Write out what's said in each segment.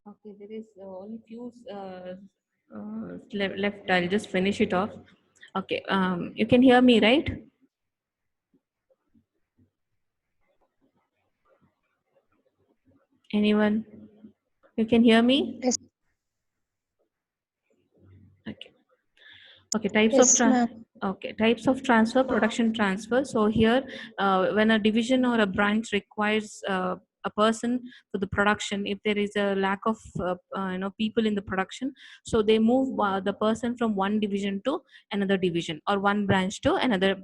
Okay, there is only few left. I'll just finish it off. Okay, you can hear me, right? Anyone? You can hear me? Yes, Okay. Okay, types of yes, ma'am. types of transfer, production transfer. So here, when a division or a branch requires a person for the production, if there is a lack of people in the production, so they move the person from one division to another division or one branch to another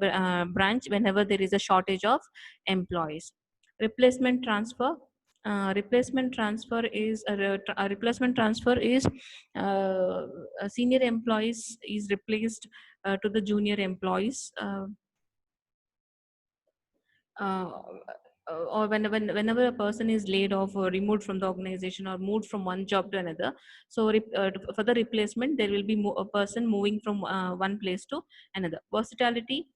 branch whenever there is a shortage of employees. Replacement transfer. A replacement transfer is a senior employees is replaced to the junior employees, uh, whenever a person is laid off or removed from the organization or moved from one job to another. So for the replacement there will be a person moving from one place to another. Versatility,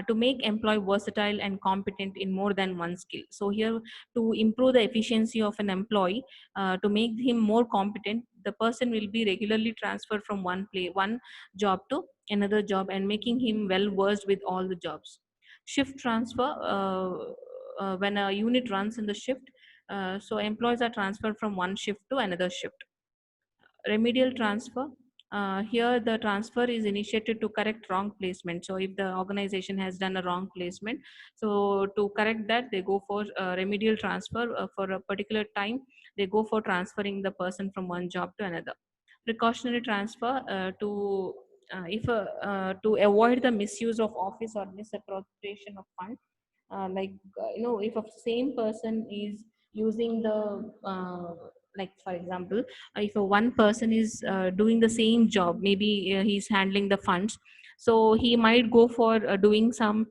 to make employee versatile and competent in more than one skill. So here, to improve the efficiency of an employee, to make him more competent, the person will be regularly transferred from one job to another job and making him well versed with all the jobs. Shift transfer, when a unit runs in the shift, so employees are transferred from one shift to another shift. Remedial transfer, here the transfer is initiated to correct wrong placement. So if the organization has done a wrong placement, so to correct that they go for remedial transfer. For a particular time they go for transferring the person from one job to another. Precautionary transfer, to avoid the misuse of office or misappropriation of fund. If a same person is using the like for example, if a one person is doing the same job, maybe he's handling the funds, so he might go for doing some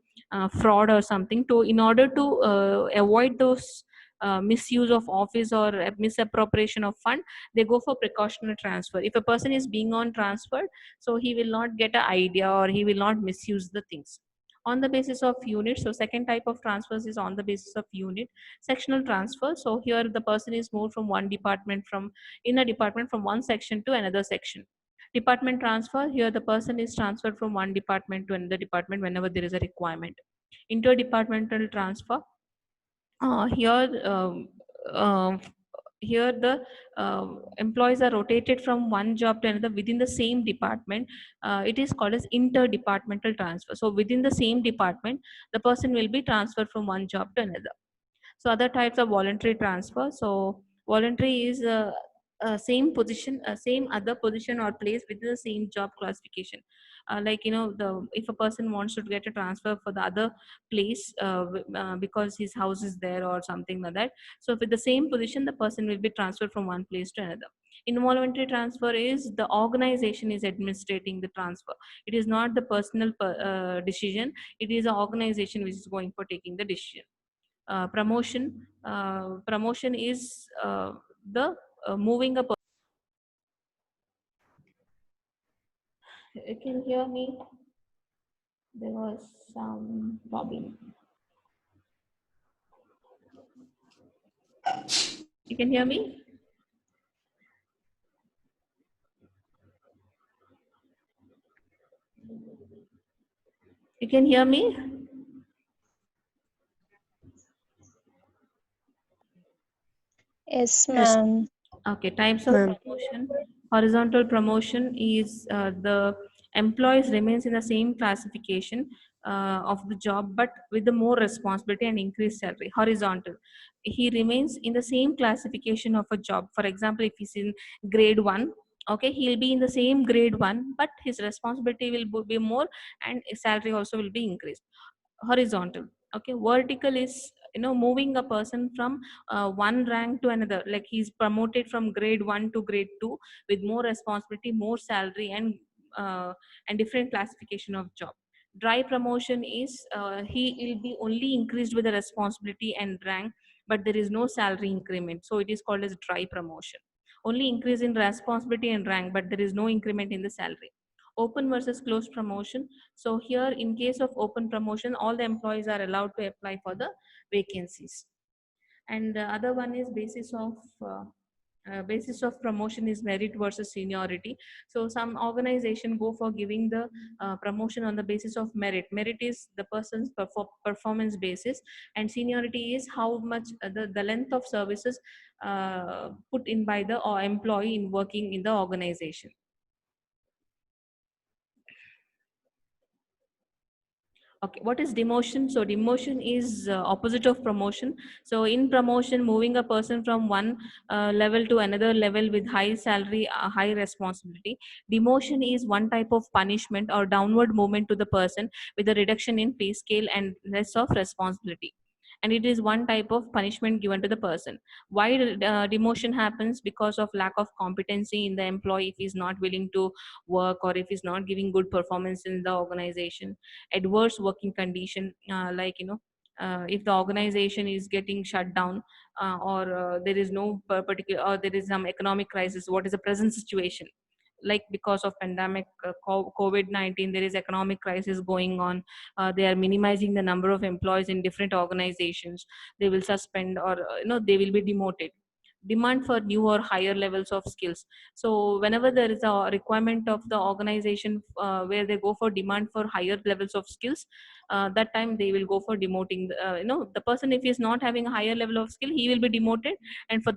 fraud or something, to in order to avoid those misuse of office or misappropriation of fund. They go for precautionary transfer. If a person is being on transfer, so he will not get an idea or he will not misuse the things. On the basis of unit, so second type of transfers is on the basis of unit. Sectional transfer, so here the person is moved from one department, from in a department, from one section to another section. Department transfer, here the person is transferred from one department to another department whenever there is a requirement. Interdepartmental transfer, here here the employees are rotated from one job to another within the same department. It is called as interdepartmental transfer. So within the same department the person will be transferred from one job to another. So other types of voluntary transfer. So voluntary is same position, same other position or place within the same job classification. The if a person wants to get a transfer for the other place, because his house is there or something like that, so with the same position the person will be transferred from one place to another. Involuntary transfer is the organization is administrating the transfer. It is not the personal decision. It is the organization which is going for taking the decision. Promotion is the moving a You can hear me? There was some problem. You can hear me? You can hear me? Yes, Yes, ma'am. Okay, types of ma'am. promotion. Horizontal promotion is the employees remains in the same classification of the job, but with the more responsibility and increased salary. Horizontal, he remains in the same classification of a job. For example, if he's in grade one, okay, he'll be in the same grade one, but his responsibility will be more, and his salary also will be increased. Horizontal. Okay, vertical is moving a person from one rank to another, like he's promoted from grade 1 to grade 2 with more responsibility, more salary, and different classification of job. Dry promotion is he will be only increased with the responsibility and rank, but there is no salary increment, so it is called as dry promotion. Only increase in responsibility and rank, but there is no increment in the salary. Open versus closed promotion. So here, in case of open promotion, all the employees are allowed to apply for the vacancies. And the other one is basis of Basis of promotion is merit versus seniority. So some organization go for giving the promotion on the basis of merit. Merit is the person's performance basis, and seniority is how much the length of services put in by the employee in working in the organization. Okay, what is demotion? So demotion is opposite of promotion. So in promotion, moving a person from one level to another level with high salary, high responsibility. Demotion is one type of punishment or downward movement to the person with a reduction in pay scale and less of responsibility. And it is one type of punishment given to the person. Why demotion happens? Because of lack of competency in the employee, if he's not willing to work or if he's not giving good performance in the organization. Adverse working condition, like if the organization is getting shut down, or there is no particular, or there is some economic crisis. What is the present situation? Like because of pandemic, COVID-19, there is economic crisis going on. They are minimizing the number of employees in different organizations. They will suspend, or they will be demoted. Demand for new or higher levels of skills. So whenever there is a requirement of the organization, where they go for demand for higher levels of skills, that time they will go for demoting the person. If he is not having a higher level of skill, he will be demoted. And for